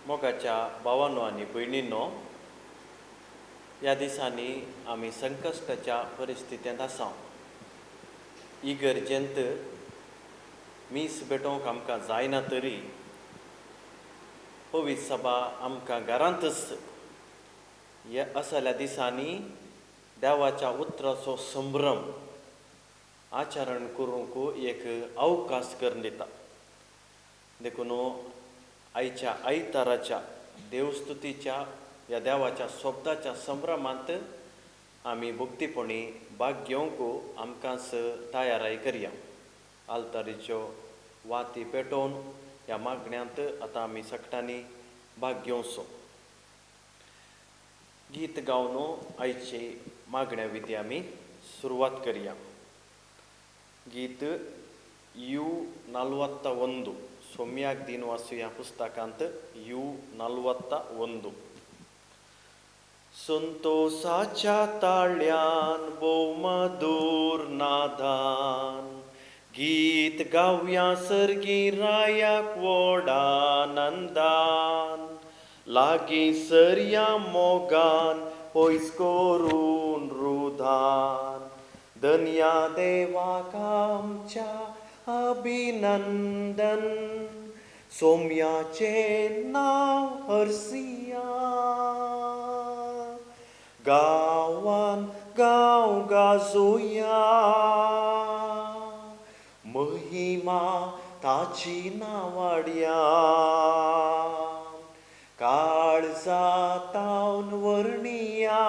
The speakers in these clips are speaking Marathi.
मोगाच्या भावांनो आणि भयणींनो, ह्या दिसांनी आमी संकश्टाच्या परिस्थितींत आसा. ही गरजेंत मीस भेटोवंक आमकां जायना तरी पवित्र सभा आमकां घरांतच असल्या दिसांनी देवाच्या उतराचो संभ्रम आचरण करूंक एक अवकाश करून दिता. देखून आयच्या आयताराच्या देवस्तुतीच्या ह्या देवाच्या शब्दाच्या संभ्रमांत आमी भक्तीपणी भाग घेवंक आमकांच तयाराय करया. आल्तारीच्यो वाती पेटोवन ह्या मागण्यांत आतां आमी सकटांनी भाग घेवचो. गीत गावन आयची मागण्या विधी आमी सुरवात करया. गीत U41 सौम्याक दिन वाचू ह्या पुस्तकांत U41. संतोषाच्या ताळ्यान भोवमधुर नादान गीत गावया सर्गी रायाक व्हडानंदान. लागी सरया मोगान पयस करून रुधान. धन्या देवाक आमच्या अभिनंदन. सौम्याचे नाव हरसिया. गांवान गांव गाजोया. महिमा ताची नावाड्या. काळजातावन वर्णिया.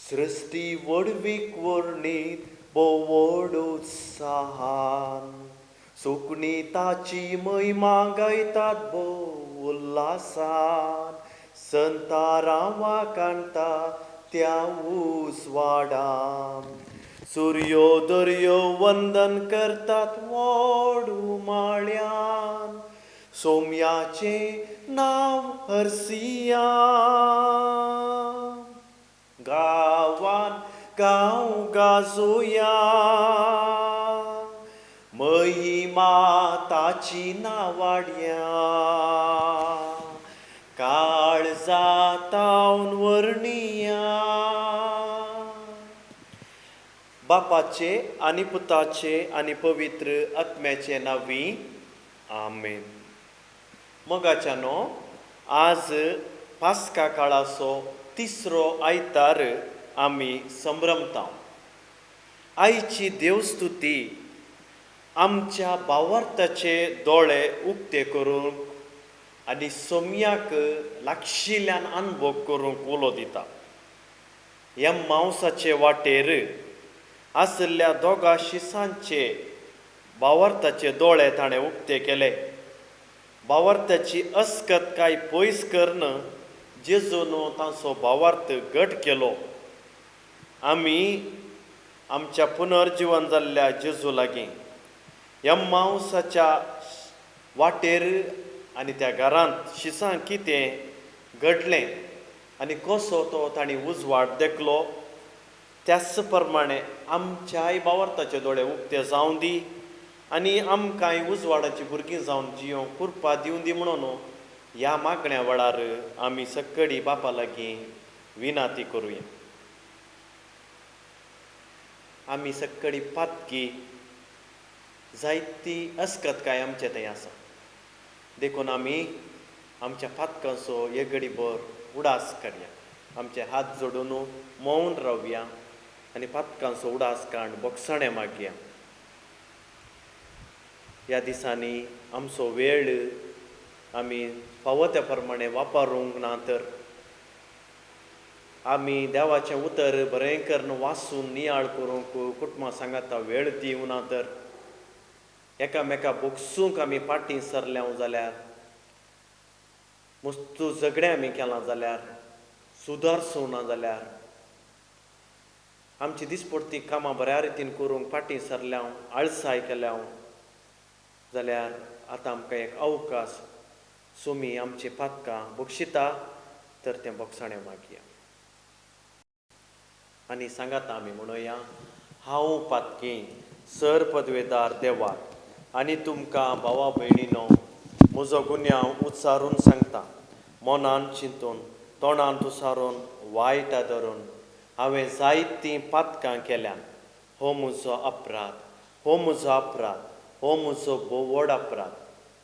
सृष्टी वडवीक वर्णीत बोवड उत्साहान. सुकणी ताची महिमा गायतात भोव उल्हासान. संतारावा कांता त्या उसवाडान. सूर्योदर्यो वंदन करतात व्हड उमाळ्यान. सौम्याचे नाव हरसिया. गांवान गांव गाजोया. महिमा ताची नावाड्या. काळजातावन वर्णिया. बापाचे आनी पुताचे आनी पवित्र आत्म्याचे नांवी आमेन. मोगाच्यानो, आज पास्का काळाचो तिसरो आयतार आमी संभ्रमता. आयची देवस्तुती आमच्या भावार्थाचे दोळे उक्ते करूंक आनी सौम्याक लागशिल्ल्यान अनुभव करूंक उलो दिता. ह्या मांसाचे वाटेर आसल्या दोगा शिसांचे भावार्थाचे दोळे ताणें उक्ते केले. भावार्थाची अस्कतकाय पयस करन जेजून तांचो भावार्थ घट केलो. आमी आमच्या पुनर्जीवन जाल्ल्या जेजू लागीं ह्या मांसाच्या वाटेर आनी त्या घरांत शिसांक कितें घडलें आनी कसो तो तांणी उजवाड देखलो, त्याच प्रमाणें आमच्याय भावार्थाचे दोळे उक्ते जावं दी आनी आमकांय उजवाडाची भुरगीं जावन जियोंक कृपा दिवं दी म्हणून ह्या मागण्या वेळार आमी सक्कडी बापा लागीं विनाती करुया. आमी सक्कडी पातकी जायती अस्कतकाय आमचे थंय आसा. देखून आमी आमच्या पातकांचो एक घडीभर उडास काडया. आमचे हात जोडून मौन रावया आनी पातकांचो उडास काण बोगसाणें मागया. ह्या दिसांनी आमचो वेळ आमी फावो त्या प्रमाणें वापरूंक ना तर आमी देवाचें उतर बरें करून वाचून नियाळ करूंक कुटुंबा सांगाता वेळ दिवं ना तर एकामेका बोगसूंक आमी फाटीं सरल्या जाल्यार मस्तू झगडें आमी केलां जाल्यार सुदारसूं ना जाल्यार आमची दिसपडटी कामां बऱ्या रितीन करूंक फाटीं सरल्या आळसाय केल्या जाल्यार आतां आमकां एक अवकाश सोमी आमची पातकां बक्षिता तर तें बोगसाणें मागया. आनी सांगाता आमी म्हणुया, हांव पातकी सर पदवेदार देवाक आनी तुमकां भावा भयणीनो म्हजो गुन्यांव उच्चारून सांगता, मनान चिंतून तोंडांत उसारून वायट धरून हांवें जायतीं पातकां केल्यान. हो म्हजो अपराध, हो म्हजो अपराध, हो म्हजो भोव व्हड अपराध.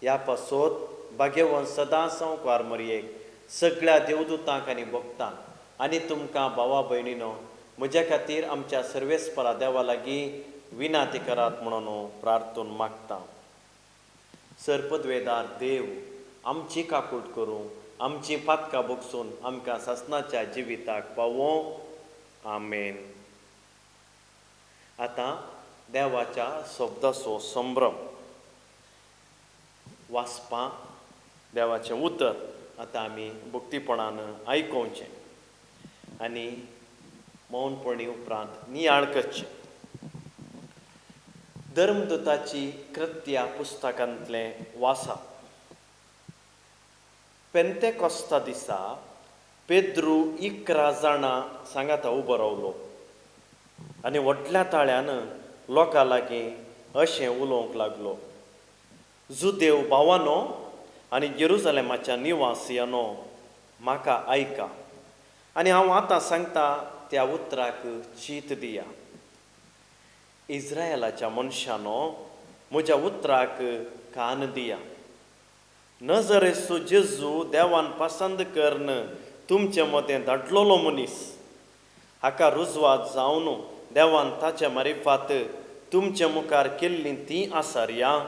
ह्या पासत भाग्यवन सदां संवकार मरयेक सगळ्या देवदूतांक आनी भक्तांक आनी तुमकां भावा भयणीनो म्हज्या खातीर आमच्या सर्वेस्परा देवा लागीं विनाती करात म्हणून प्रार्थून मागता. सरपदवेदार देव आमची काकूट करूं, आमची पातकां भोगसून आमकां सासणाच्या जिविताक पावों. आमेन. आतां देवाच्या शब्दाचो संभ्रम. वाचपां देवाचें उतर आतां आमी भक्तीपणान आयकुचें आनी मौनपणी उपरांत नियाळ करचें. धर्मदुताची कृत्या पुस्तकांतलें वाचप. पेंतेकोस्ता दिसा पेद्रू 11 जाणां सांगाता उबो रावलो आनी व्हडल्या ताळ्यान लोकां लागीं अशें उलोवंक लागलो, जुदेव भावांनो आनी जेरुसलेमाच्या निवासियानो, म्हाका आयका आनी हांव आतां सांगता त्या उतराक चीत दिया. इस्रायेलाच्या मनशानो, म्हज्या उतराक कान दिया. नजरेचो जेजू देवान पसंद करन तुमचे मदें धाडलोलो मनीस, हाका रुजवात जावन देवान ताचे मारिफात तुमचे मुखार केल्लीं तीं आसार्यां,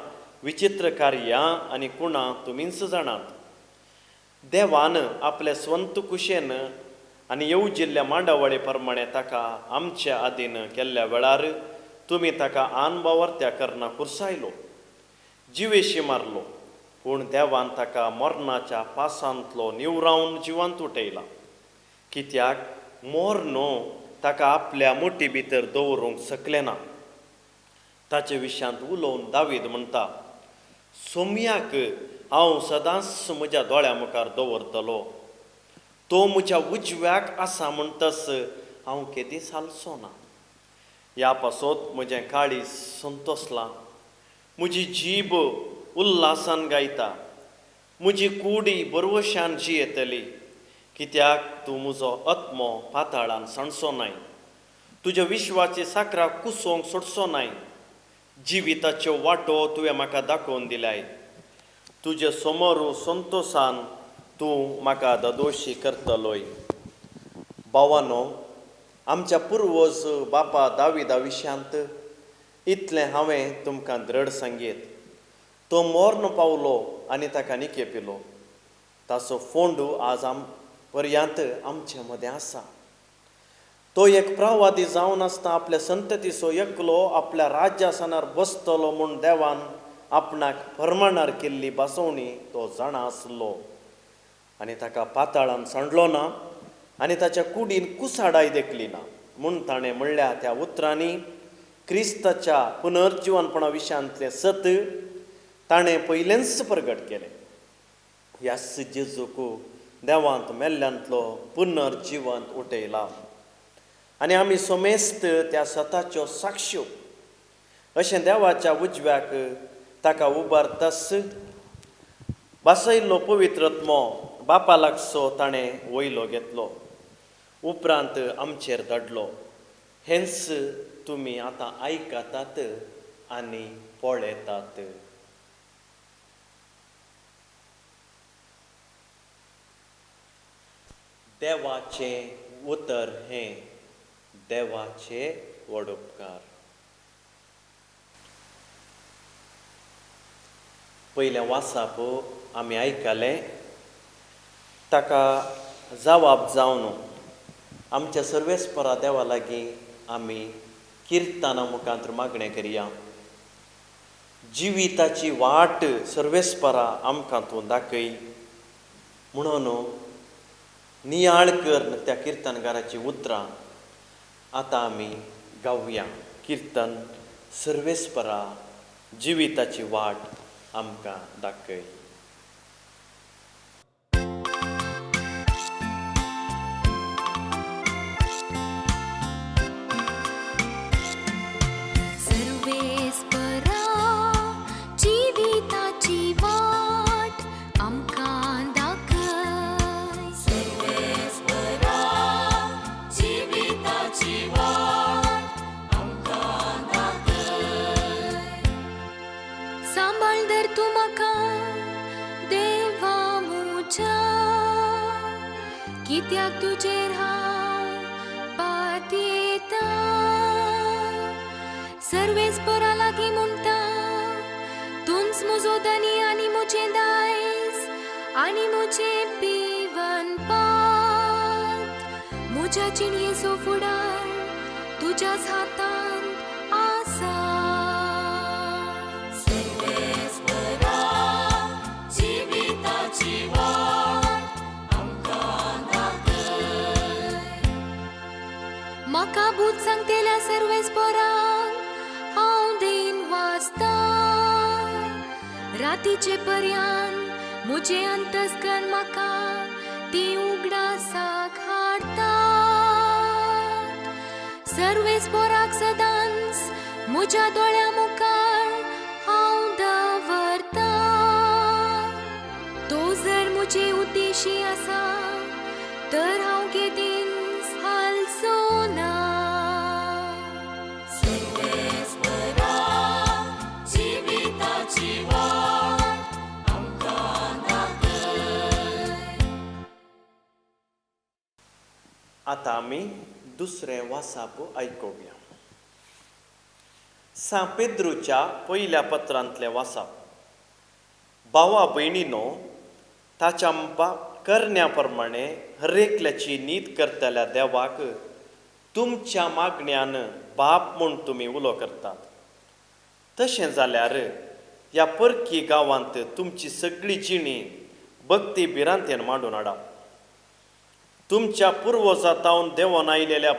विचित्र कार्यां आनी कुणां तुमीच जाणात. देवान आपले स्वंत कुशेन आनी येवजिल्ल्या मांडावळे प्रमाणें ताका आमच्या आदीन केल्ल्या वेळार तुमी ताका आनबावर्त्या करना कुर्सायलो, जिवेशी मारलो, पूण देवान ताका मरणाच्या पासांतलो निवरावन जिवंत उठयला. कित्याक मोर न्हू ताका आपल्या मुठी भितर दवरूंक शकलें ना. ताचे विशयांत उलोवन दावीद म्हणटा, सोमयाक हांव सदांच म्हज्या दोळ्या मुखार दवरतलो. तो म्हज्या उजव्याक आसा म्हणटस हांव केदींच हालचो ना. ह्या पासत म्हजें काळीज संतोसलां, म्हजी जीब उल्हासान गायता, म्हजी कुडी बरवशान जियेतली. कित्याक तूं म्हजो आत्मो पाताळान सणचो नाय, तुज्या विश्वाची साकरां कुसोवंक सोडचो नाय. जिविताच्यो वाटो तुवें म्हाका दाखोवन दिल्याय, तुजे समोरू संतोसान तूं म्हाका दोशी करतलोय. भावानो, आमच्या पुर्वज बापा दाविदा विशयांत इतलें हांवें तुमकां दृढ सांगीत. तो मोर्न पावलो आनी ताका निकेपिलो. ताचो फोंडू आज पर्यांत आमचे मदें आसा. तो एक प्रवादी जावन आसता आपल्या संततीचो एकलो आपल्या राज्यासनार बसतलो म्हूण देवान आपणाक फर्माणार केल्ली बासवणी तो जाणा आसलो. आनी ताका पाताळान सांडलो ना आनी ताच्या कुडीन कुसाडाय देखली ना म्हूण ताणें म्हणल्या त्या उतरांनी क्रिस्ताच्या पुनर्जिवनपणा विशयांतलें सत ताणें पयलेंच प्रगट केलें. ह्याच जेजूक देवांत मेल्ल्यांतलो पुनर्जिवंत उठयला आनी आमी सोमेस्त त्या सताच्यो साक्षी. अशें देवाच्या उजव्याक ताका उबारतस बसयल्लो पवित्रत्मो बापा लागसो ताणें वयलो घेतलो, उपरांत आमचेर धाडलो. हेंच तुमी आतां आयकतात आनी पळयतात. देवाचें उतर हें देवाचे व्हड उपकार. पयलें वाचप आमी आयकलें, ताका जबाब जावन आमच्या सर्वेस्परा देवा लागीं आमी किर्तनां मुखांतर मागणें करया. जिविताची वाट सर्वेस्परा आमकां तूं दाखय म्हणून नियाळ कर त्या किर्तनकाराची उतरां आतां आमी गावया. किर्तन सर्वेस्परा जिविताची वाट आमकां दाखय. सर्वेस्परा जिविताची वाट कित्याक तुजेर हांव पातयेता, सर्वेस्परा लागीं म्हणटा, तूंच म्हजो धनी आनी म्हजें दायज आनी म्हजें पिवनपात, म्हज्या चिणयेचो फुडार तुज्याच हातांत आसा. सर्वेस्परा जिविताची वाट आमकां दाखय. म्हाका भूत सांगतेल्या सर्वेस्पराक हांव देन वाचता, रातीचे पर्यान म्हजे अंतस्करण म्हाका ती उगडासाक हाडटा. सर्वेस्पराक सदांच म्हज्या दोळ्या मुखार हांव दवरता. तो जर म्हजे उद्देशी आसा तर हांव केदींच हालचो ना. सर्वेस्परा जिविताची वाट आमकां दाखय. आतां आमी दुसरें वासाप आयकुया. सा पेद्रूच्या पयल्या पत्रांतलें वासाप. भावा भयणीनो, ताच्या करण्या प्रमाणे हरेकल्याची नीत करतल्या देवाक तुमच्या मागण्यान बाप म्हूण तुमी उलो करतात. तशें जाल्यार ह्या परकी गांवांत तुमची सगळी जिणी भक्ती भिरांतेन मांडून हाडा. तुमच्या पुर्वजांतावन देवान आयलेल्या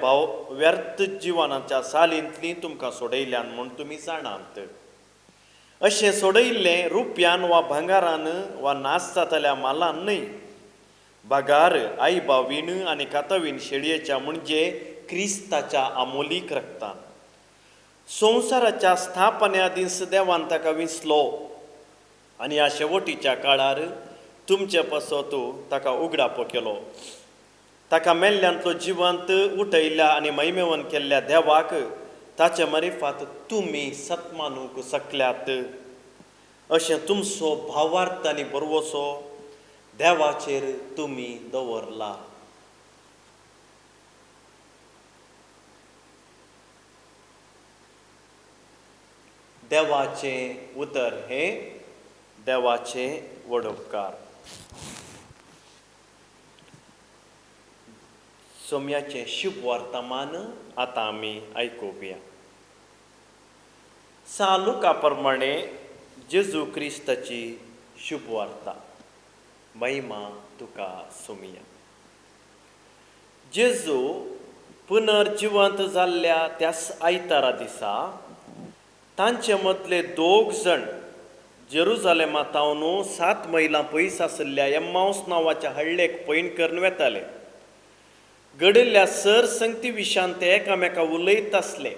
व्यर्थ जिवनाच्या सालींतलीं तुमकां सोडयल्यान म्हूण तुमी जाणात. अशें सोडयल्लें रुप्यान वा भांगारान वा नाश जातल्या मालान न्हय, भागार आई बावीण आनी कातवीण शेळयेच्या म्हणजे क्रिस्ताच्या आमोलीक रक्तान. संवसाराच्या स्थापन्या दीस देवान ताका विसलो आनी ह्या शेवटीच्या काळार तुमचे पासो ताका उगडापो केलो. ताका मेल्ल्यांतलो जिवंत उठयल्या आनी महिमेवन केल्ल्या देवाक ताचे मारिफात तुमी सत्मानूंक सकल्यात. अशें तुमचो भावार्थ आनी बरवसो देवाचेर तुमी दवरला. देवाचें उतर हें देवाचे वडोपकार. सोम्याचें शुभ वर्तमान आतां आमी आयकुया. सा लुका प्रमाणे जेजू क्रिस्ताची शुभ वार्ता. महिमा तुका सोमिया. जेजू पुनर्जिवंत जाल्ल्या त्या आयतारा दिसा तांचे मदले 2 जण जेरुजालेमांतावन 7 मैलां पयस आशिल्ल्या एम्माउस नांवाच्या हळ्ळेक पैण करून वेताले. घडिल्ल्या संगती विशान ते एकामेका उलयत आसले.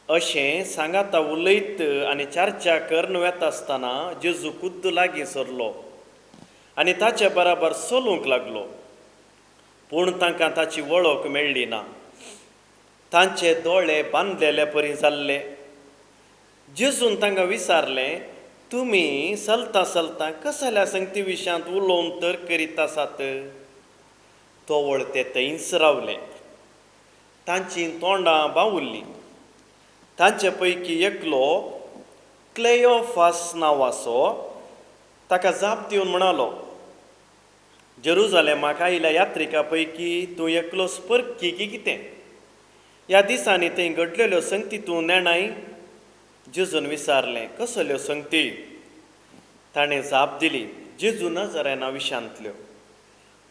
अशें सांगाता उलयत आनी चर्चा करून वेता आसतना जेजू खुद्द लागीं सरलो आनी ताचे बराबर चलूंक लागलो. पूण तांकां ताची वळख मेळ्ळी ना. तांचे दोळे बांदलेले परी जाल्ले. जेजून तांकां विचारलें, तुमी चलता चलता कसल्या संगती विशांत उलोवन तर करीत आसात? तोवळ ते थंयच रावले. तांचीं तोंडां बावुरलीं. तांचे पैकी एकलो क्लेयोफास नांवाचो ताका जाप दिवन म्हणालो, जेरुजालेमाक आयिल्ल्या यात्रिका पैकी तूं एकलोच परकी की कितें? ह्या दिसांनी थंय घडलेल्यो संगती तूं नेणाय? जेजून विचारलें, कसल्यो संगती? ताणें जाप दिली, जेजू नजरेना विशांतल्यो.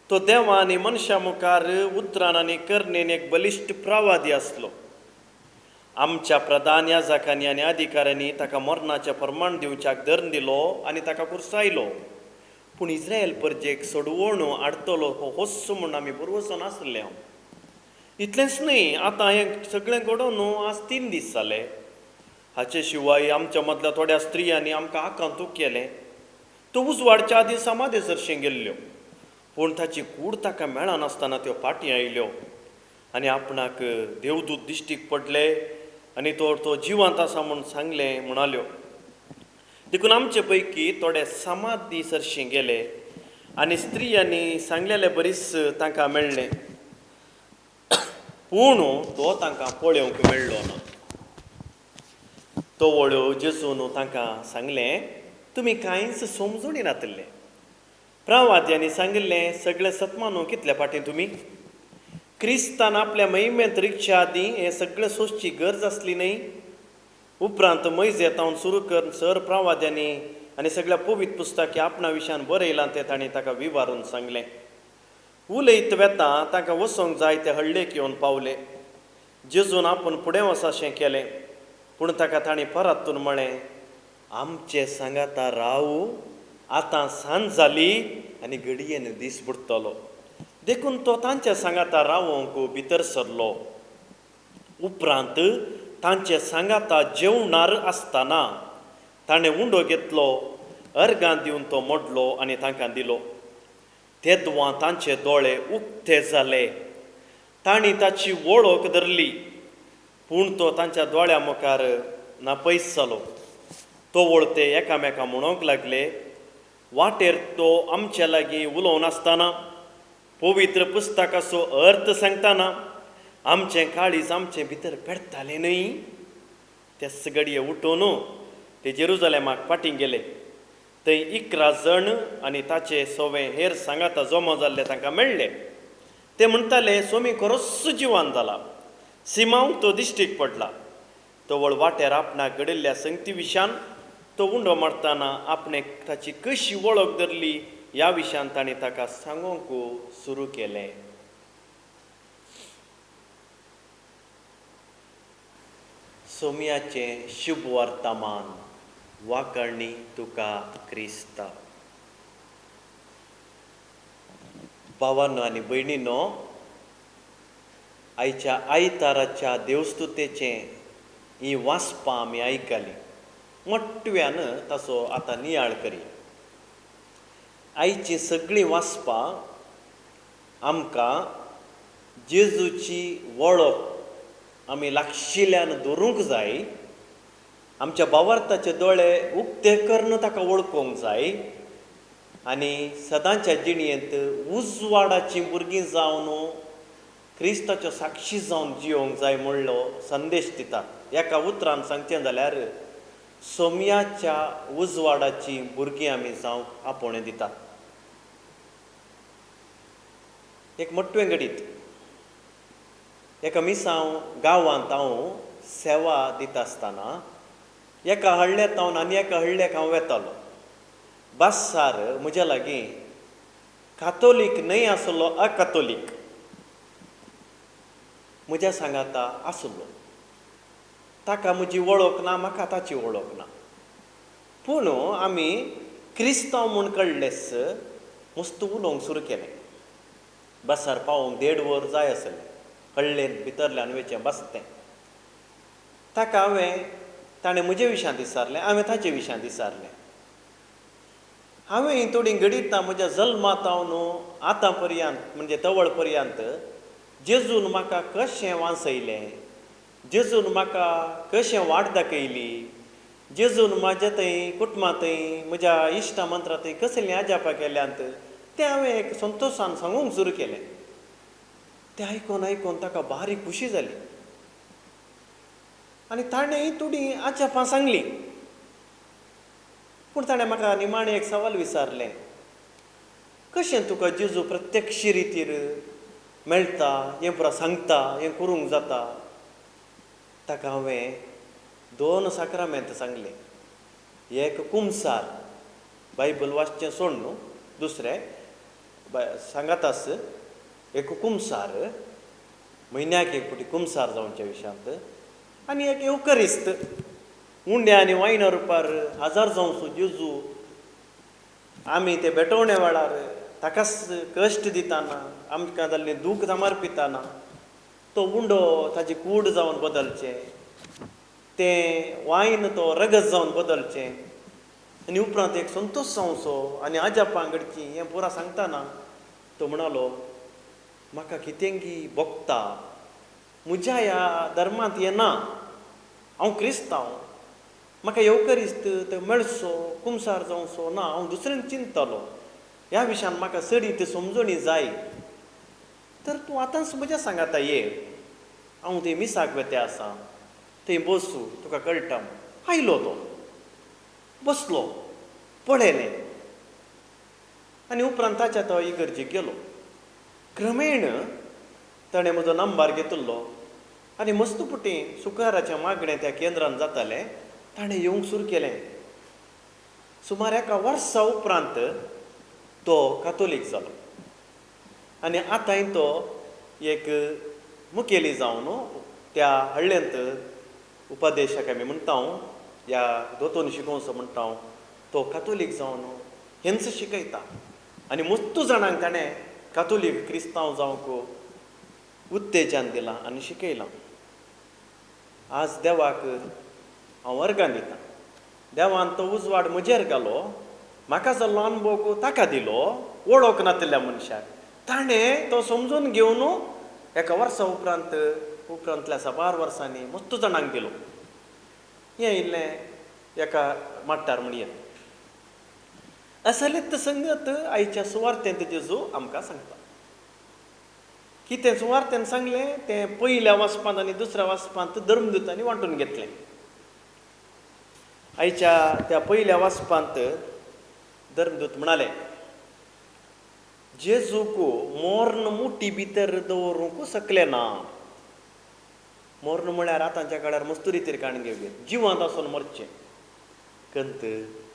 तो देवा आनी मनशा मुखार उतरान आनी कर्णेन एक बलिश्ट प्रवादी आसलो. आमच्या प्रधान याजकांनी आनी अधिकाऱ्यांनी ताका मरणाचें प्रमाण दिवच्याक धर्म दिलो आनी ताका कुर्सायलो. पूण इस्रायल परजेक सोडवण हाडटलो हो होस्स म्हूण आमी बरोवचो नासले हांव. इतलेंच न्हय, आतां हें सगळें घडोवन आज 3 दीस जाले. हाचे शिवाय आमच्या मदल्या थोड्या स्त्रियांनी आमकां आकांतूक केलें. तो उजवाडच्या आदी समाधेसरशें गेल्ल्यो. पूण ताची कूड ताका मेळनासतना त्यो फाटीं आयल्यो आनी आपणाक देवदूत दिश्टीक पडले आनी तो जिवंत आसा म्हूण सांगलें म्हणाल्यो. देखून आमचे पैकी थोडे समाधी सरशीं गेले आनी स्त्रियांनी सांगलेले बरीच तांकां मेळ्ळें, पूण तो तांकां पळोवंक मेळ्ळो ना. तो वळ्यो जेजून तांकां सांगलें, तुमी कांयच समजून येनातले. प्रवाद्यांनी सांगिल्लें सगळें सतमानू कितल्या फाटीं तुमी? क्रिस्तान आपल्या महिमेंत रिक्षा आदीं हें सगळें सोंसची गरज आसली न्हय? उपरांत मैज येतावन सुरू कर सर प्रवाद्यांनी आनी सगळ्या पवित्र पुस्तकी आपणा विशयान बरयलां तें ताणें ताका विवारून सांगलें. उलयत वेता तांकां वसोंक जाय ते हळ्ळेक येवन पावले. जेजून आपूण फुडें वचाशें केलें, पूण ताका ताणें परतून म्हळें, आमचे सांगाता राव, आतां सांज जाली आनी घडयेन दीस बुडटलो. देखून तो तांच्या सांगाता रावोंक भितर सरलो. उपरांत तांचे सांगाता जेवणार आसतना ताणें उंडो घेतलो, अर्गां दिवन तो मोडलो आनी तांकां दिलो. तेदवां तांचे दोळे उक्ते जाले. तांणी ताची वळख धरली, पूण तो तांच्या दोळ्या मुखार नापयस जालो. तो वळते एकामेका म्हणोंक लागले, वाटेर तो आमचे लागीं उलोवन आसतना, पवित्र पुस्तकाचो अर्थ सांगतना आमचें काळीज आमचे भितर पेडटालें न्हय? तेच घडये उठून ते जेरुजलेमाक फाटीं गेले. थंय 11 जण आनी ताचे सोवे हेर सांगाता जमो जाल्ले तांकां मेळ्ळे. ते म्हणटाले, सोमी खरोच जिवान जाला, सिमांक तो दिश्टीक पडला. तो वळ वाटेर आपणाक घडिल्ल्या संगती विशयान तो उंडो मारतना आपणें ताची कशी वळख धरली ह्या विशयान ताणें ताका सांगूंक सुरू केलें. सोमयाचें शुभ वर्तमान वाकणी तुका क्रिस्ता. भावांनो आनी भयणींनो, आयच्या आयताराच्या देवस्तुतेचें ही वाचपां आमी आयकलीं. मोठ्ठव्यान ताचो आतां नियाळ करी. आयचीं सगळीं वाचपां आमकां जेजूची वळख आमी लागशिल्ल्यान दवरूंक जाय. आमच्या भावार्थाचे दोळे उक्ते करून ताका वळखूंक जाय आनी सदांच्या जिणेंत उजवाडाचीं भुरगीं जावन क्रिस्ताच्यो साक्षी जावन जियोंक जाय म्हणलो संदेश दितात. एका उतरान सांगचें जाल्यार सोमयाच्या उजवाडाचीं भुरगीं आमी जावंक आपोवणें दितात. एक मोठ्ठें घडीत एका मिसांव गांवांत हांव सेवा दिता आसतना एका हळ्ळेंत हांव आनी एका हळ्ळेक हांव वेतालो. बासार म्हज्या लागीं कातोलीक न्हय आसलो अकातोलीक म्हज्या सांगाता आसलो. ताका म्हजी वळख ना, म्हाका ताची वळख ना, पूण आमी क्रिस्तांव म्हूण कळ्ळेस मस्त उलोवंक सुरू केलें. बासार पावोवंक 1.5 वर जाय आसलें. हळ्ळेंत भितरल्यान वेचें बसतें. ताका ताणें म्हजे विशयान विचारलें, हांवें ताचे विशयान विचारलें. हांवें थोडीं घडीत म्हज्या जल्मांतावन आतां पर्यंत म्हणजे तवळ पर्यंत जेजून म्हाका कशें वांसयलें, जेजून म्हाका कशें वाट दाखयली, जेजून म्हाज्या थंय कुटुंबां थंय म्हज्या इश्टा मंत्रा थंय कसलीं आजापां केल्यांत तें हांवें एक संतोशान सांगूंक सुरू केलें. तें आयकून ताका भारी खुशी जाली आनी ताणें थोडीं आजापां सांगलीं. पूण ताणें म्हाका निमाणें एक सवाल विचारलें, कशें तुका जेजू प्रत्यक्ष रितीर मेळटा, हें पुरो सांगता, हें करूंक जाता? ताका हांवें 2 साक्रामेंत सांगलें. एक कुमसार, बायबल वाचचें सोड न्हू, दुसरें सांगातास एक कुमसार, म्हयन्याक एक फावटी कुमसार जावचे विशयांत, आनी एक येवकरिस्त, उंड्या आनी वायना रुपार हजार जावचो जेजू आमी ते भेटवणे वेळार ताकाच कश्ट दिताना, आमकां जाल्लें दूख समर्पिताना तो उंडो ताची कूड जावन बदलचें, तें वायन तो रगत जावन बदलचें आनी उपरांत एक संतोश जावचो आनी आजापां घडची हें पुरा सांगतना तो म्हणलो, म्हाका कितेंगी भोगता, म्हज्या ह्या धर्मांत हें ना, हांव क्रिस्तांव, म्हाका येवकरिस्त तो मेळचो, कुमसार जावचो ना, हांव दुसऱ्यांक चिंततालो. ह्या विशयान म्हाका सडीत समजणी जाय तर तूं आतांच म्हज्या सांगाता ये, हांव थंय मिसाक वेते आसा, थंय बसूं, तुका कळटा. आयलो तो, बसलो, पळयलें आनी उपरांत ताच्या तो इगर्जेक गेलो. क्रमेण ताणें म्हजो नंबर घेतिल्लो आनी मस्तपुटी सुकाराचें मागणें त्या केंद्रान जातालें. ताणें येवंक सुरू केलें. सुमार 1 वर्सा उपरांत तो कातोलीक जालो आनी आतांय तो एक मुखेली जावन त्या हळ्ळेंत उपादेशक आमी म्हणटा या दोतोन शिकोवचो म्हणटा तो कातोलीक जावन हेंच शिकयता आनी मत्तू जाणांक ताणें कातोलीक क्रिस्तांव जावंक उत्तेजन दिलां आनी शिकयलां. आज देवाक हांव वर्गान दितां. देवान तो उजवाड म्हजेर घालो, म्हाका जाल्लो अनुभव ताका दिलो, वळख नातल्या मनशाक. ताणें तो समजून घेवन 1 वर्सा उपरांतल्या 12 वर्सांनी मस्त जाणांक दिलो. हें इल्लें एका माट्टार म्हणया. असलीत संगत आयच्या सुवार्थेंत जेजू आमकां सांगता. कितें सुवार्थेन सांगलें तें पयल्या वाचपांत आनी दुसऱ्या वाचपांत धर्मदुतांनी वांटून घेतलें. आयच्या त्या पयल्या वाचपांत धर्मदूत म्हणाले, जेजूक मोर्न मुठी भितर दवरूंक सकलें ना. मोर्न म्हळ्यार आतांच्या काळार मस्तुरीचेर काण घेवगे, जिवंत आसून मरचें. कंत,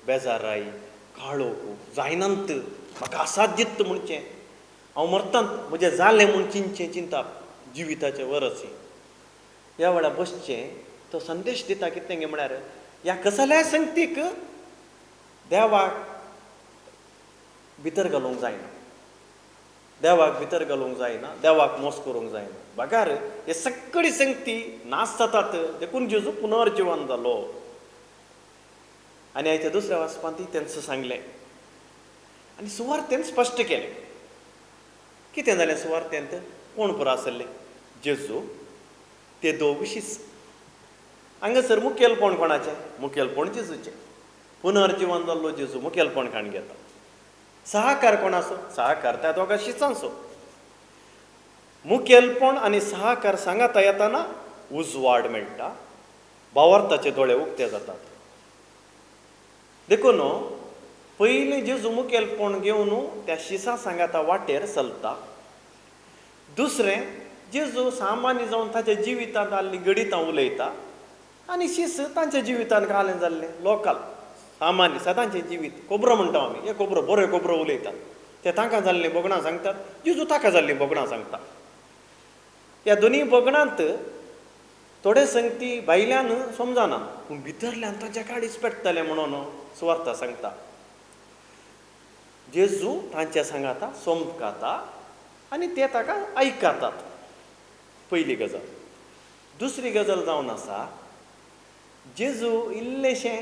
बेजाराय, काळोख जायनांत, म्हाका असाध्यत म्हणचें, हांव मरतांत, म्हजें जालें म्हूण चिंताप, जिविताचें वरसी. ह्या वेळार बसचें. तो संदेश दिता कितें तेंगे म्हळ्यार ह्या कसल्या संगतीक देवाक भितर घालूंक जायना. देवाक भितर घालूंक जायना, देवाक मोस करूंक जायना. भागार हे सगळी संगती नाश जातात देखून जेजू पुनर्जीवन जालो. आनी हाच्या दुसऱ्या वाचपांत तेंच सांगलें आनी सुवार्थेन स्पश्ट केलें. कितें जालें सुवार्थेंत? कोण पुरो आसले? जेजू, ते दोग शिस. हांगासर मुखेलपण कोणाचें? मुखेलपण जेजूचें. पुनर्जीवन जाल्लो जेजू मुखेलपण काण घेता. सहकार कोणाचो? सहकार त्या दोगा शिसांचो. मुखेलपण आनी सहकार सांगता येताना उजवाड मेळटा, भावार्थाचे दोळे उक्ते जातात. देखून पयलीं जेजू मुखेलपण घेवन त्या शिसा सांगाता वाटेर चलता. दुसरें, जेजू सामान्य जावन ताच्या जिवितांत आल्ली गणितां उलयता आनी शिस तांच्या जिवितांत घालें जाल्लें लोकल सामान्य सदांचें जिवीत. खोबरो म्हणटा आमी, हे खोबरो बरें खोबरो उलयतात. ते तांकां जाल्लीं बोगणां सांगतात, जेजू ताका जाल्लीं बोगणां सांगता. ह्या दोनी बोगणांत थोडे संगती भायल्यान समजना पूण भितरल्यान तांच्या काडीच पेट्टले म्हणून सुवार्थ सांगता. जेजू तांच्या सांगाता समकाता आनी ते ताका आयकातात. पयली गजाल. दुसरी गजाल जावन आसा, जेजू इल्लेशें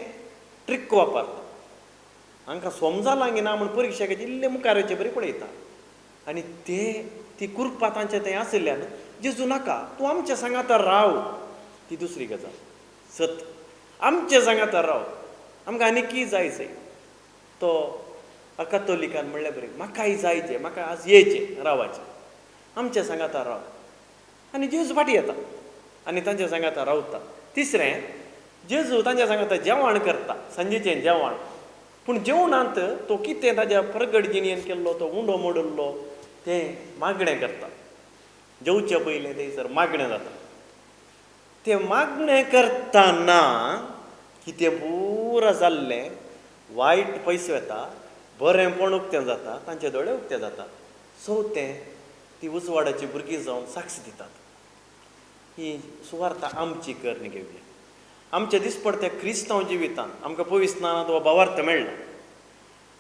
ट्रिक वापरता. हांकां समजलां गी ना म्हूण परिक्षा घेता, इल्लें मुखाराचे बरें पळयता आनी ती कुरपा तांच्या थंय आशिल्ल्यान जेजू नाका, तूं आमच्या सांगाता राव. ती दुसरी गजाल. सत आमच्या सांगाता राव, आमकां आनी कितें जायचें. तो अकातोलिकान म्हणलें बरें, म्हाकाय जायचें, म्हाका आज येयचें रावाचें, आमच्या सांगाता राव. आनी जेजू फाटीं येता आनी तांच्या सांगाता रावता. तिसरें, जेजू तांच्या सांगाता जेवण करता, संजेचें जेवण. पूण जेवणांत तो कितें ताच्या प्रगट जिणेन केल्लो तो उंडो मोडुल्लो तें मागणें करता. जेवचे पयलें थंयसर मागणें जाता. तें मागणें करतना कितें पुरो जाल्लें वायट पयस वता, बरेंपण उक्तें जाता, तांचे दोळे उक्ते जातात. चवथें, ती उजवाडाची भुरगीं जावन साक्ष दितात. ही सुवार्थ आमची करणी घेवया. आमच्या दिसपडत्या क्रिस्तांव जिवितांत आमकां पवित्र स्नानांत हो भावार्थ मेळना.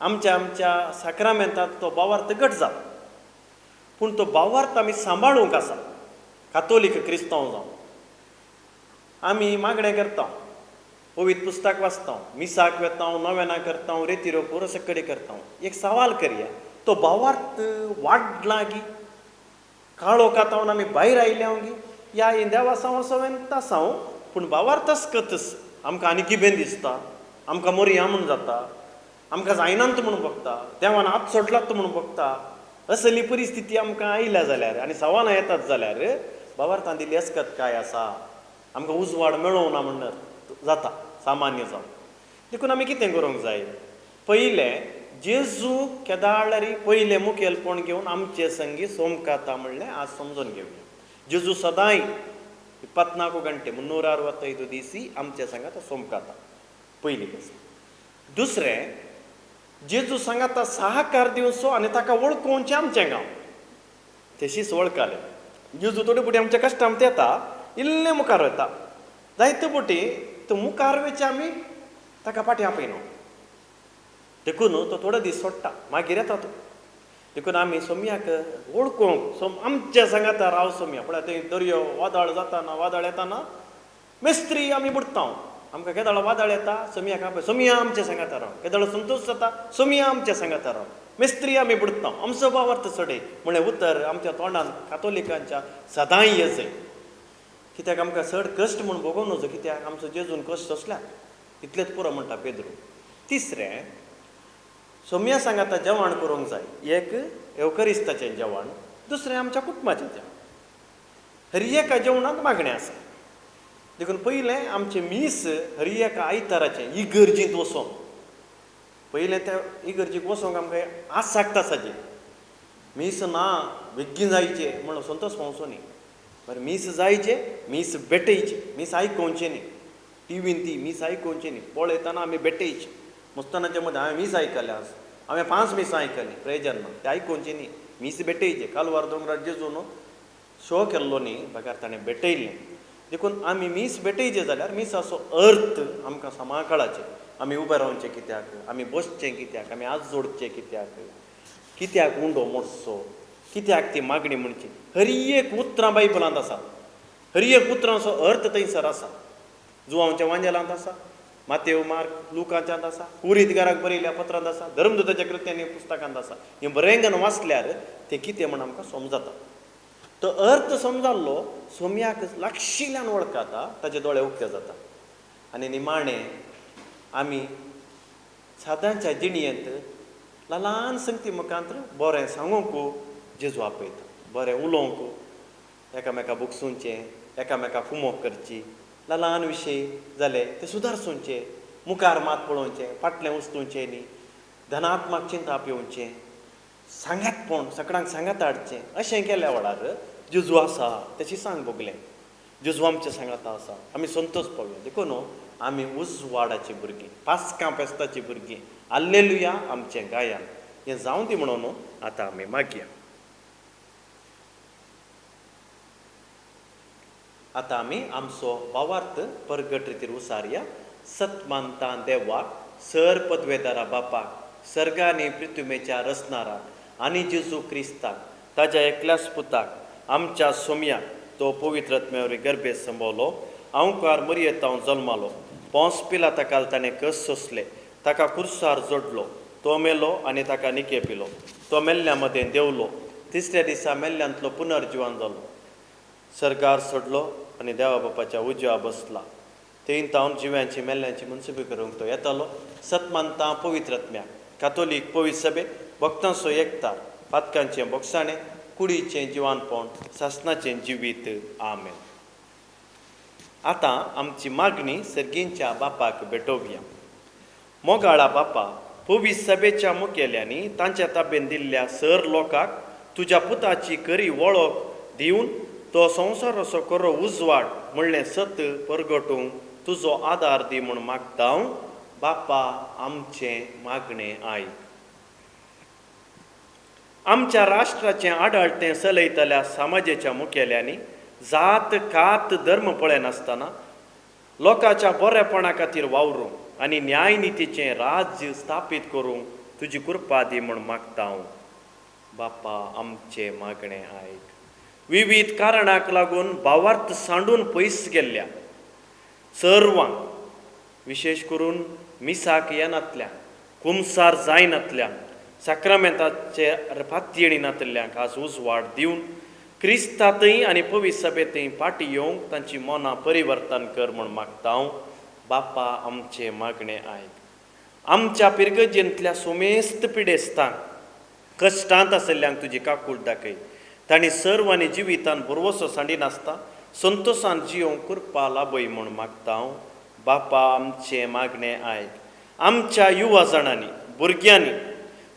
आमच्या साक्रामेंतांत तो भावार्थ घट जाला. पूण तो भावार्थ आमी सांबाळूंक आसा. कातोलीक क्रिस्तांव जावन आमी मागणें करता, पवित्र पुस्तक वाचता, मिसाक वेता, नोवेनां करता, रेतीरो पुरो सकडी करता. एक सवाल करया, तो भावार्थ वाडला गी? काळोखांत आमी भायर आयल्या गी? या देवा संवसवेन तासांव पूण भावार्थच कतस आमकां आनी किबें दिसता, आमकां मोरया म्हूण जाता. आमकां जायनात म्हणून बघता, देवान हात सोडलात म्हणून बघता, असली परिस्थिती आमकां आयल्या जाल्यार आनी सवानां येतात जाल्यार भावार्थां दिली आसतात काय आसा, आमकां उजवाड मेळोवना म्हणल्यार जाता सामान्य जावन. देखून आमी कितें करूंक जाय? पयलें जेजू केदाळरी पयलें मुखेलपण घेवन आमचे संगी सोमकाता म्हणलें आज समजून घेवया. जेजू सदांय 24 ಗಂಟೆ 365 दीस आमच्या सांगात सोमकाता, पयली गजाल. दुसरें, जेजू सांगाता सहकार दिवचो आनी ताका वळखोवचें आमचें गांव. तशीच वळखले जेजू थोडे फावटी आमच्या कश्टांत येता, इल्लें मुखार वता, जायते फावटी तो मुखार वेचे आमी ताका फाटीं आपयना. देखून तो थोडे दीस सोडटा, मागीर येता तो. देखून आमी सोमयाक वळखूंक आमच्या सांगाता राव सोमया. पळय थंय दर्यो वादळ जाताना, वादळ येताना मेस्त्री आमी बुडता. आमकां केदाळ वादळ येता, सोमयाक आपय, सोमया आमच्या सांगाता राव. केदाळ संतोश जाता, सोमया आमच्या सांगाता राव. मेस्त्री आमी बुडता, आमचो भावार्थ चडय म्हणलें उतर आमच्या तोंडान कातोलिकांच्या सदांय येजय. कित्याक आमकां चड कश्ट म्हूण भोगोवं नजो, कित्याक आमचो जेजून कश्ट असल्याक इतलेंच पुरो म्हणटा पेद्रू. तिसरें, सोमया सांगाता जेवण करूंक जाय. एक एवकरिस्ताचें जेवण, दुसरें आमच्या कुटुंबाचें जेवण. हर एका जेवणांत मागणें आसा. देखून पयलें आमचें मीस हर एका आयताराचें इगर्जींत वचोन, पयलें त्या इगर्जीक वचोंक आमकां आस सांगता साजी. मीस ना बेगीन जायचें म्हणून संतोश पावचो न्ही. बरें, मीस जायचें, मीस भेटयचें, मीस आयकोवचें न्ही. टीव्हीन ती मीस आयकोवचें न्ही, पळयतना आमी भेटयचें. मुस्तानाचे मदें हांवें मीस आयकलें आज, हांवें 5 मीस आयकलीं प्रेजन, ते आयकोवचें न्ही, मीस भेटयचें. कालवार दोंगरार जेजून शो केल्लो न्ही, भागार ताणें भेटयलें. देखून आमी मीस भेटयचें जाल्यार मिसाचो अर्थ आमकां सांबाळपाचें. आमी उबें रावचें कित्याक, आमी बसचें कित्याक, आमी हात जोडचें कित्याक, कित्याक उंडो मोडचो, कित्याक ती मागणी म्हणची. हर एक उतरां बायबलांत आसा. हर एक उतरांचो अर्थ थंयसर आसा. जुवांच्या वांजेलांत आसा, मातेव मार्क लुकाच्यांत आसा, कुरीतकाराक बरयल्या पत्रांत आसा, धर्मदूताच्या कृत्यांनी पुस्तकांत आसा. हें बरेंगन वाचल्यार तें कितें म्हण आमकां समजता. तो अर्थ समजाल्लो सोमयाक लागशिल्ल्यान वळखता, ताचे दोळे उक्ते जाता. आनी निमाणें आमी सादांच्या जिणयेंत ल्हान संगती मुखांत बरें सांगूंक जेजू आपयता. बरें उलोवंक, एकामेका बुकसूंचें, एकामेकाक कुमोक करची, ल्हान विशय जाले ते सुदारसूंचे, मुखार मात पळोवचें, फाटलें उस्तूचें न्ही, धनात्मक चिंता पेंवचें, सांगातपण सगळ्यांक सांगात हाडचें. अशें केल्या वेळार जेजू आसा तेची सांग भोगलें. जेजू आमच्या सांगाता आसा, आमी संतोश पावया. देखून आमी उजवाडाची भुरगीं, पास्कां फेस्ताची भुरगीं, हाल्लेलुया आमचें गायन हें जावं दी म्हणून आतां आमी मागया. आतां आमी आमचो भावार्थ परगट रितीर उसारया. सतमानता देवाक, सर पदवेदारा बापाक, सर्ग आनी पृथ्वीच्या रचणाराक आनी जेजू क्रिस्ताक, ताच्या एकल्याच पुताक, आमच्या सोमयाक तो पवित्र आत्म्यावरी गर्भेत संभोवलो, आवकार मरियेतांव जल्मालो, पोंस पिलाताकाल ताणें कस सोंसले, ताका कुर्सार जोडलो, तो मेलो आनी ताका निकेपिलो, तो मेल्ल्या मदें देंवलो, तिसऱ्या दिसा मेल्ल्यांतलो पुनर्जिवन जालो, सर्गार सोडलो आनी देवा बापाच्या उजव्या बसला. थंय तावन जिव्यांची मेल्ल्यांची मुनसिबी करूंक तो येतालो. सतमानता पवित्र आत्म्याक, कातोलीक पवित्र सभे, भक्तांचो एकतार, पातकांचें बोगसाणें, कुडीचें जिवानपण, सासणाचें जिवीत. आमेन. आतां आमची मागणी सर्गींच्या बापाक भेटोवया. मोगाळा बापा, पवित्र सभेच्या मुखेल्यांनी तांच्या ताब्यान दिल्ल्या सर लोकांक तुज्या पुताची खरी वळख दिवन तो संवसाराचो खरो उजवाड म्हणलें सत परगटूंक तुजो आदार दी म्हूण मागता. बापा आमचें मागणें आयक. आमच्या राष्ट्राचें आडळतें चलयतल्या समाजाच्या मुखेल्यांनी जात कात धर्म पळयनासतना लोकांच्या बरेपणा खातीर वावरूंक आनी न्यायनितीचें राज्य स्थापीत करूंक तुजी कृपा दी म्हूण मागता. बापा आमचें मागणें आयक. विविध कारणांक लागून भावार्थ सांडून पयस गेल्ल्या सर्वांक, विशेश करून मिसाक येनातल्या, कुमसार जायनातल्या, साक्रामेंताचे फातयेणीनातल्यांक आज उजवाड दिवन क्रिस्तांतय आनी पवित्र सभेंतय फाटीं येवंक तांची मनां परिवर्तन कर म्हूण मागता. बापा आमचें मागणें आयक. आमच्या पिरगजेंतल्या सोमेस्त पिडेस्तांक कश्टांत आशिल्ल्यांक तुजी काकूळ दाखय. तांणी सर्वांनी जिवितान बरोवसो सांडी नासता संतोशान जियोंक करपा लाभय म्हूण मागता हांव. बापा, आमचें मागणें आयक. आमच्या युवा जाणांनी भुरग्यांनी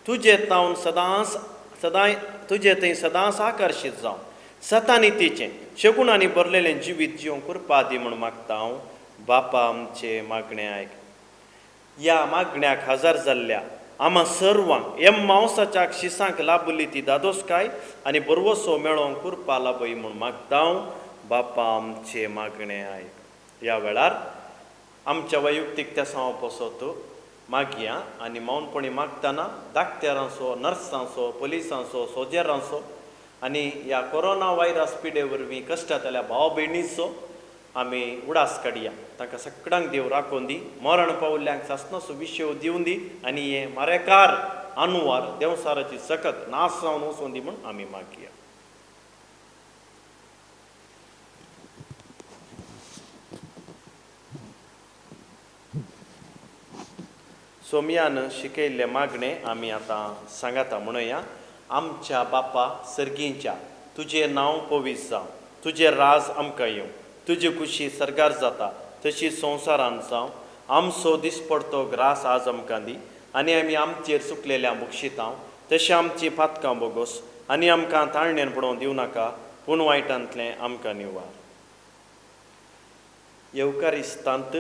तुजे तावन सदां तुजे थंय सदांच आकर्शीत जावं सतानितीचें शगुणांनी भरलेलें जिवीत जियोंक करपा दी म्हूण मागता हांव. बापा, आमचें मागणें आयक. ह्या मागण्याक हजर जाल्ल्या आम्हा सर्वांक एम्मावसाच्या शिसांक लाभली ती दादोसकाय आनी बरवसो मेळोवंक करपा लाभय म्हूण मागता हांव. बापा, आमचें मागणें आयक. ह्या वेळार आमच्या वैयक्तीक तेसांव पसत मागया आनी मौनपणी मागतना धाकट्यारांचो, नर्सांचो, पुलिसांचो, सोजेरांचो आनी ह्या कोरोना व्हायरस पिडे वरवीं कश्टांतल्या भाव भयणीचो आमी उडास काडया. तांकां सगळ्यांक देव राखून दी. मरण पावल्ल्यांक सासनाचो विशय दिवन दी आनी हे मारेकार अनुवार देवसाराची सकत नास जावन वचून दी म्हूण आमी मागया. सोमयान शिकयल्ले मागणें आमी आतां सांगाता म्हणया. आमच्या बापा सर्गींच्या तुजें नांव पवीत जावं. तुजें राज आमकां येवं. तुजी खुशी सरगार जाता तशी संवसारांत जावं. आमचो दिसपडतो ग्रास आज आमकां दी आनी आमी आमचेर चुकलेल्या मुक्षितांव तशें आमची पातकां बोगोस आनी आमकां ताळणेन पडोवंक दिवं नाका पूण वायटांतलें आमकां निवार. येवकारिस्तांत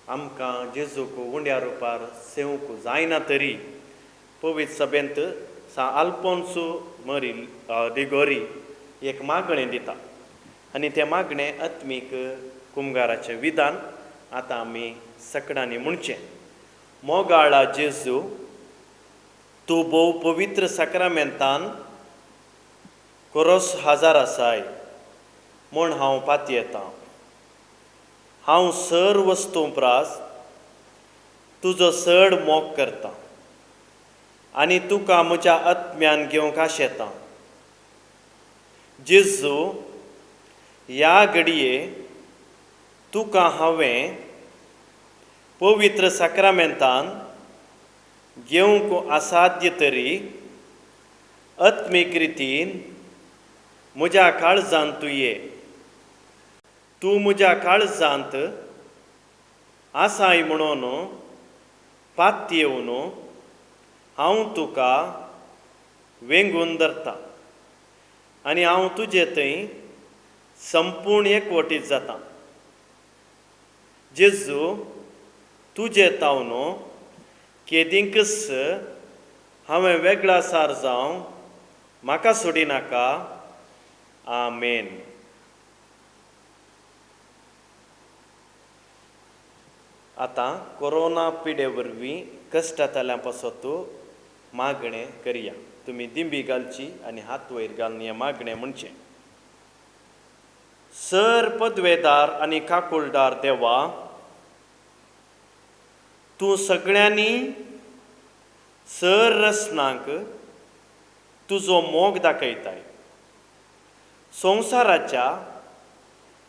आमकां जेजूक उंड्या रुपार सेवूंक जायना तरी पवीत सभेंत आल्पोन्सो मरी डिगोरी एक मागणें दिता आनी तें मागणें आत्मीक कुमगाराचें विधान आतां आमी सगळ्यांनी म्हणचें. मोगाळा जेजू, तूं भोव पवित्र साक्रामेंतान कोरोस हजार आसाय म्हूण हांव पातयेतां. हांव सर वस्तू प्रास तुजो चड मोग करतां आनी तुका म्हज्या आत्म्यान घेवंक आशेतां. जेजू, ह्या घडये तुका हांवें पवित्र साक्रामेंतान घेवंक असाध्य तरी आत्मीक रितीन म्हज्या काळजांत तूं ये. तूं म्हज्या काळजांत आसाय म्हणून पातयेवन हांव तुका वेंगून धरतां आनी हांव तुजे थंय संपूर्ण एकवटीत जाता. जेजू, तुजे तावन केदींकच हांवें वेगळा सार जावं म्हाका सोडिनाका. आमेन. आतां कोरोना पिडे वरवीं कश्टांतल्यां पासत मागणें करया. तुमी दिंबी घालची आनी हात वयर घालून हें मागणें म्हणचें. सर पदवेदार आनी काकुळदार देवा, तूं सगळ्यांनी सर रचनांक तुजो मोग दाखयताय. संवसाराच्या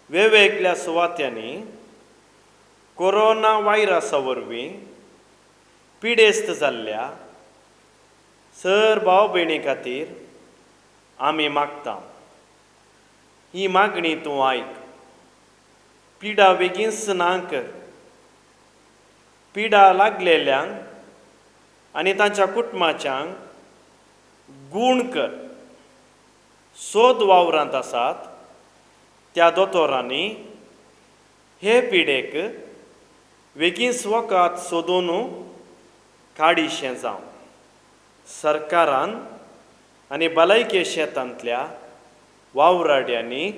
वेगवेगळ्या सुवात्यांनी कोरोना व्हायरसा वरवीं पिडेस्त जाल्ल्या सर भाव भयणी खातीर आमी मागता. ही मागणी तूं आयक. पिडा बेगीनच ना कर. पिडा लागलेल्यांक आनी तांच्या कुटुंबाच्यांक गूण कर. सोद वावरांत आसात त्या दोतोरांनी हे पिडेक बेगीनच वखद सोदून काडिशें जावं. सरकारान आनी भलायकी शेतांतल्या वावराड्यांनी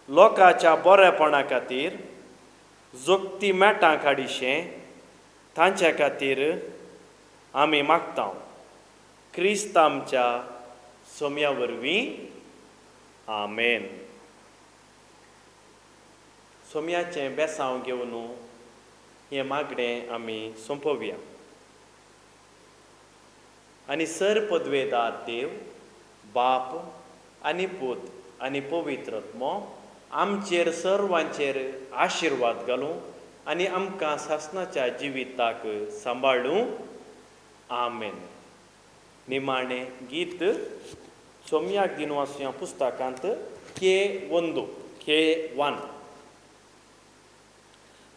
लोकांच्या बरेपणा खातीर जोगती मेटां काडिशें तांच्या खातीर आमी मागता. क्रिस्त आमच्या सोम्या वरवीं. आमेन. सोम्याचें बेसांव घेवन हें मागणें आमी सोंपोवया. आनी सर पदवेदार देव, बाप आनी पूत आनी पवित्र आत्मो आमचेर सर्वांचेर आशिर्वाद घालूं आनी आमकां सासणाच्या जिविताक सांबाळूं. आमेन. निमाणें गीत सोम्याक दिन वाचुया पुस्तकांत K1.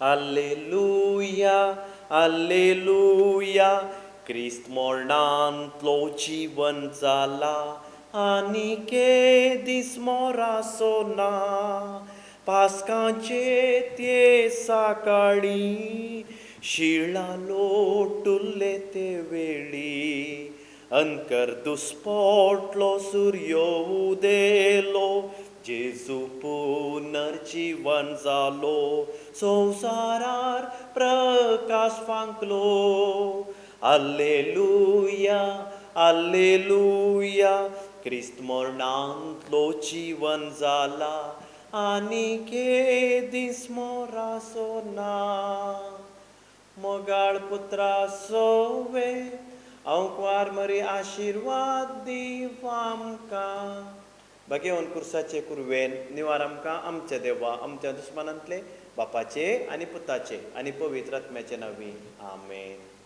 Alleluja, alleluja, Krist मरणांतलो जीवन जाला आनी केदीस मोराचो ना. पास्कांचे ते सकाळी शिळा लोटुल्ले ते वेळी अंकर दुस्पोटलो सूर्यो उदेलो जेजू पुनर्जीवन जालो संवसारार प्रकाश फांकलो. alleluja, alleluja, Krist मरणांतलो जीवन जाला आनी केदीस मोराचो ना. मोगाळ पुत्रा सोवे अंकवार मरी आशिर्वाद दीव आमकां. भगेवन कुर्साचे कुरवेन निवार आमकां आमचे देवा आमच्या दुस्मानांतले बापाचे आनी पुताचे आनी पवित्र आत्म्याचे नांवी. आमेन.